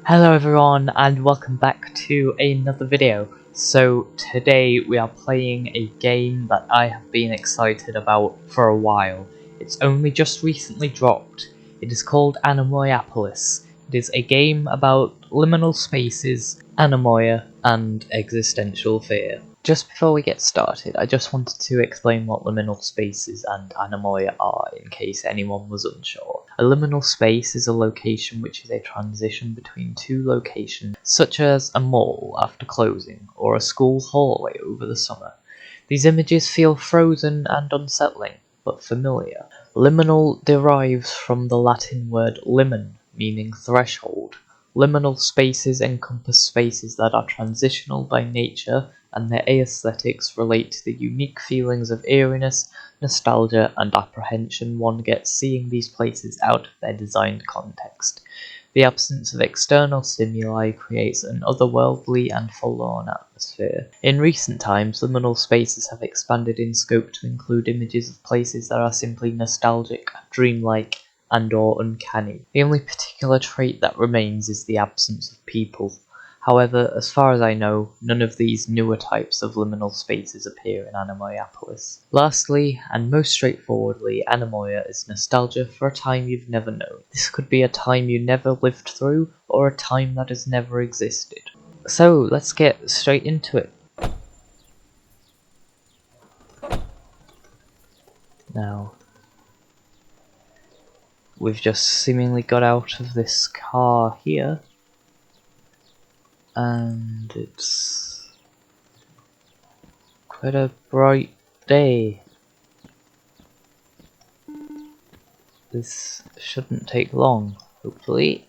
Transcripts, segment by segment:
Hello everyone and welcome back to another video. So today we are playing a game that I have been excited about for a while. It's only just recently dropped. It is called Anemoiapolis. It is a game about liminal spaces, anemoia, and existential fear. Just before we get started, I just wanted to explain what liminal spaces and anemoia are in case anyone was unsure. A liminal space is a location which is a transition between two locations, such as a mall after closing, or a school hallway over the summer. These images feel frozen and unsettling, but familiar. Liminal derives from the Latin word limen, meaning threshold. Liminal spaces encompass spaces that are transitional by nature, and their aesthetics relate to the unique feelings of eeriness, nostalgia, and apprehension one gets seeing these places out of their designed context. The absence of external stimuli creates an otherworldly and forlorn atmosphere. In recent times, liminal spaces have expanded in scope to include images of places that are simply nostalgic, dreamlike, and/or uncanny. The only particular trait that remains is the absence of people. However, as far as I know, none of these newer types of liminal spaces appear in Anemoiapolis. Lastly, and most straightforwardly, anemoia is nostalgia for a time you've never known. This could be a time you never lived through, or a time that has never existed. So, let's get straight into it. Now, we've just seemingly got out of this car here, and it's quite a bright day. This shouldn't take long, hopefully.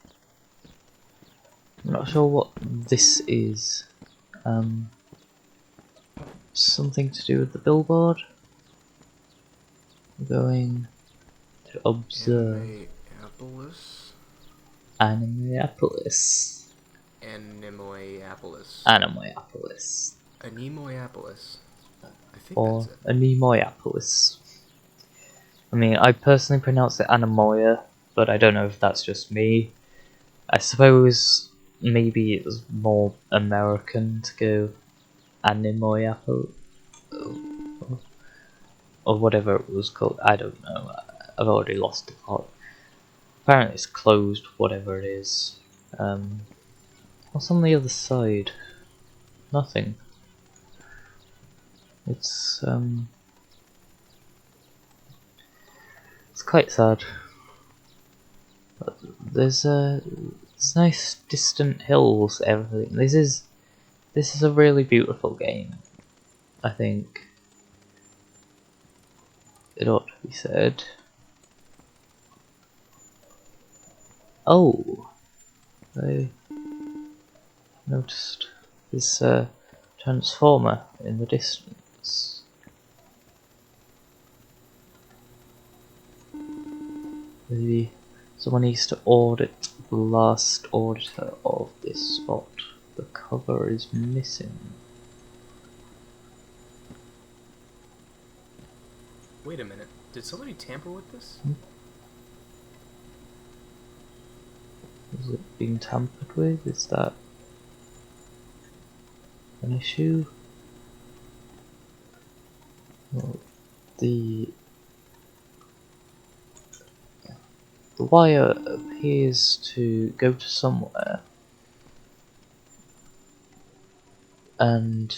I'm not sure what this is. Something to do with the billboard? I'm going to observe. Anemoiapolis. Anemoiapolis. Anemoiapolis. Anemoiapolis. I think Or that's it. Anemoiapolis. I mean, I personally pronounce it anemoia, but I don't know if that's just me. I suppose maybe it was more American to go Anemoiapolis. Or whatever it was called. I don't know. I've already lost the plot. Apparently it's closed, whatever it is. What's on the other side? Nothing. It's quite sad. But there's it's nice distant hills, everything. This is a really beautiful game. I think it ought to be said. Oh, I noticed this transformer in the distance. Maybe someone needs to audit the last auditor of this spot. The cover is missing. Wait a minute. Did somebody tamper with this? Is it being tampered with? Is that an issue? Well, the wire appears to go to somewhere, and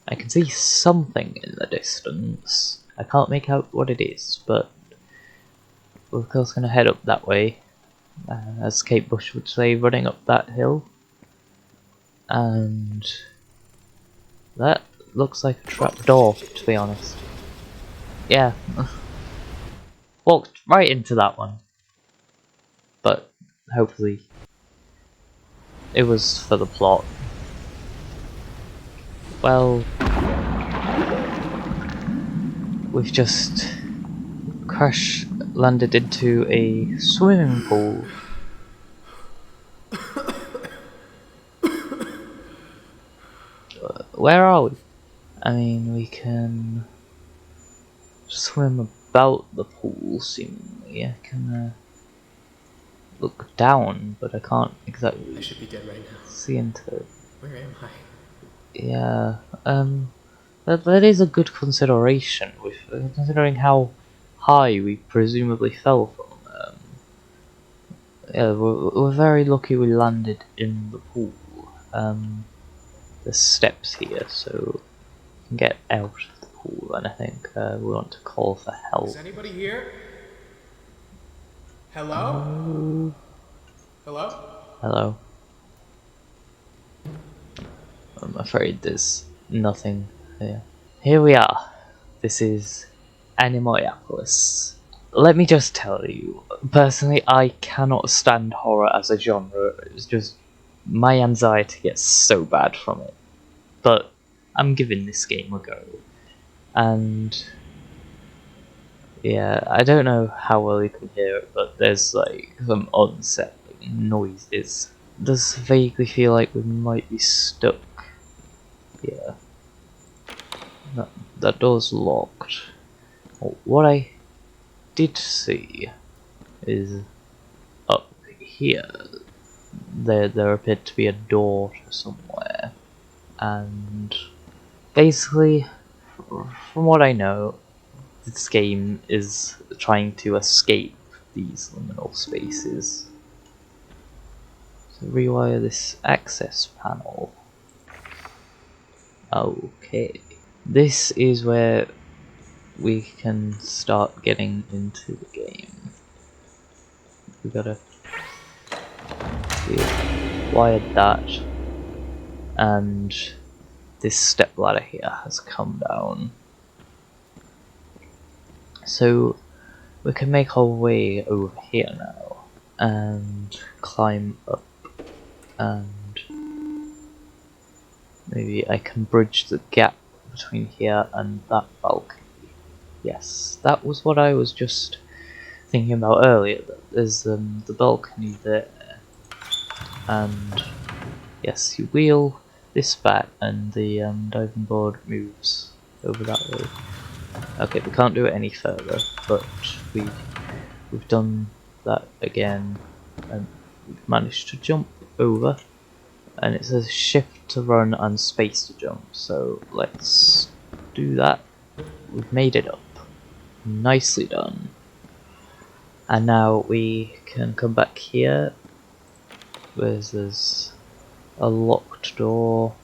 I can see something in the distance. I can't make out what it is, but we're of course going to head up that way, as Kate Bush would say, running up that hill. And that looks like a trapdoor, to be honest. Yeah, walked right into that one. But hopefully it was for the plot. Well, we've just crash landed into a swimming pool. Where are we? I mean, we can swim about the pool, seemingly. I can look down, but I can't exactly I should be dead right now. see into. Where am I? Yeah, that is a good consideration, with considering how high we presumably fell from. Yeah, we're very lucky we landed in the pool. There's steps here, so we can get out of the pool, and I think we want to call for help. Is anybody here? Hello? Oh, Hello? hello. I'm afraid there's nothing here. Here we are. This is Anemoiapolis. Let me just tell you, personally, I cannot stand horror as a genre. It's just my anxiety gets so bad from it. But I'm giving this game a go, and yeah, I don't know how well you can hear it, but there's like some unsettling noises. It does vaguely feel like we might be stuck. Yeah, that door's locked. What I did see is up here. There appeared to be a door to somewhere, and basically, from what I know, this game is trying to escape these liminal spaces. So rewire this access panel. Okay. This is where we can start getting into the game. We gotta wired that, and this step ladder here has come down. So we can make our way over here now and climb up, and maybe I can bridge the gap between here and that balcony. Yes, that was what I was just thinking about earlier. There's the balcony there, and yes, you wheel this back and the diving board moves over that way. Okay, we can't do it any further, but we've done that again, and we've managed to jump over, and it says shift to run and space to jump, so let's do that. We've made it up. Nicely done. And now we can come back here, where there's a locked door,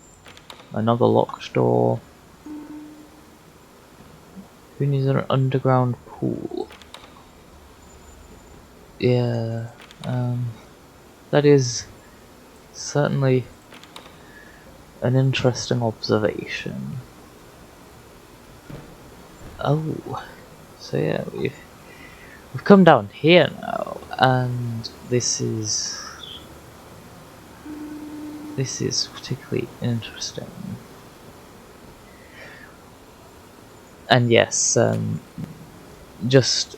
another locked door. Who needs an underground pool? Yeah, that is certainly an interesting observation. Oh, so yeah, we've come down here now, and this is particularly interesting. And yes, just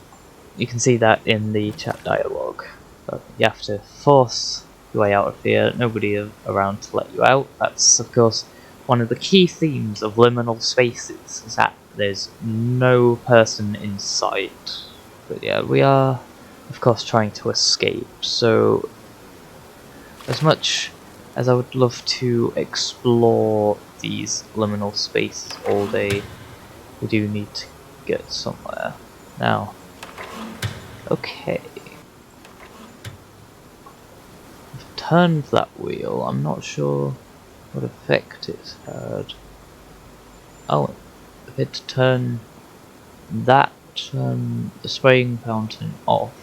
you can see that in the chat dialogue. But you have to force your way out of here. Nobody around to let you out. That's of course one of the key themes of liminal spaces, is that there's no person in sight. But yeah, we are of course trying to escape. So as much as I would love to explore these liminal spaces all day, we do need to get somewhere. Now, okay. I've turned that wheel, I'm not sure what effect it's had. Oh, I had to turn that spraying fountain off.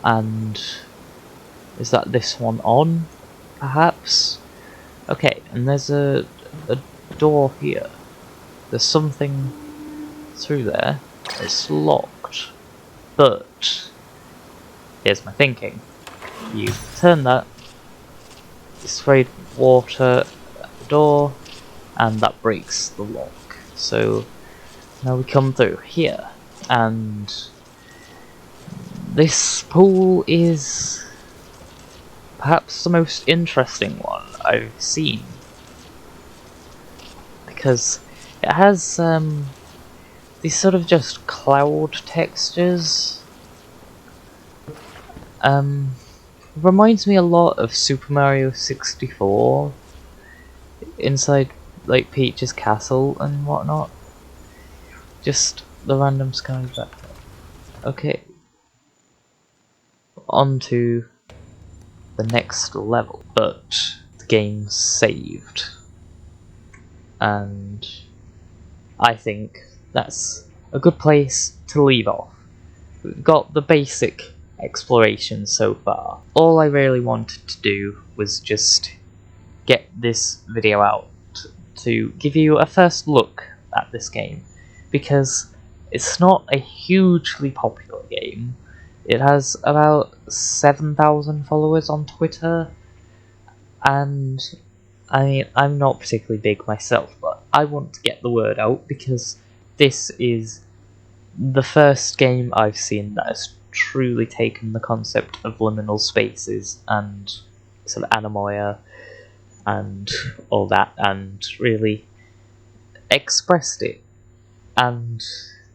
And is that this one on, perhaps? Okay, and there's a door here. There's something through there. It's locked. But here's my thinking. You turn that, you sprayed water at the door, and that breaks the lock. So now we come through here, and this pool is perhaps the most interesting one I've seen, because it has these sort of just cloud textures, Reminds me a lot of Super Mario 64 inside like Peach's castle and whatnot. Just the random sky back there. Okay, on to the next level, but the game's saved, and I think that's a good place to leave off. We've got the basic exploration so far. All I really wanted to do was just get this video out to give you a first look at this game, because it's not a hugely popular game. It has about 7,000 followers on Twitter, and I mean, I'm not particularly big myself, but I want to get the word out because this is the first game I've seen that has truly taken the concept of liminal spaces and sort of anemoia and all that and really expressed it and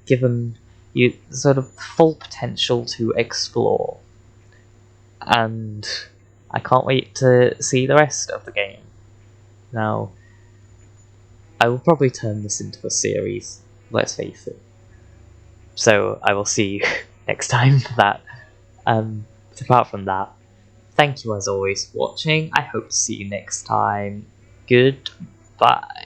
given you sort of full potential to explore. And I can't wait to see the rest of the game. Now, I will probably turn this into a series, let's face it. So I will see you next time for that. But apart from that, thank you as always for watching. I hope to see you next time. Goodbye.